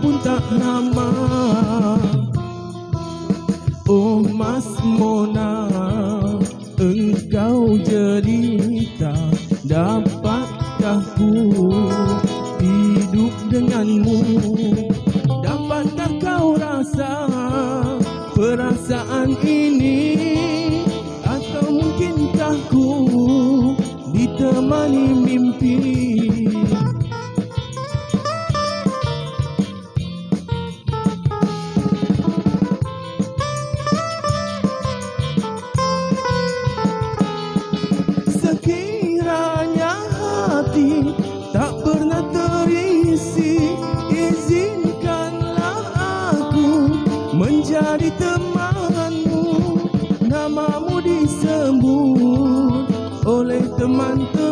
pun tak ramah. Oh Mas Mona, engkau jelita, dapatkah ku hidup denganmu? Dapatkah kau rasa perasaan ini? Atau mungkinkah ku ditemani mimpi? Sekiranya hati tak pernah terisi, izinkanlah aku menjadi temanmu. Namamu disebut oleh teman-teman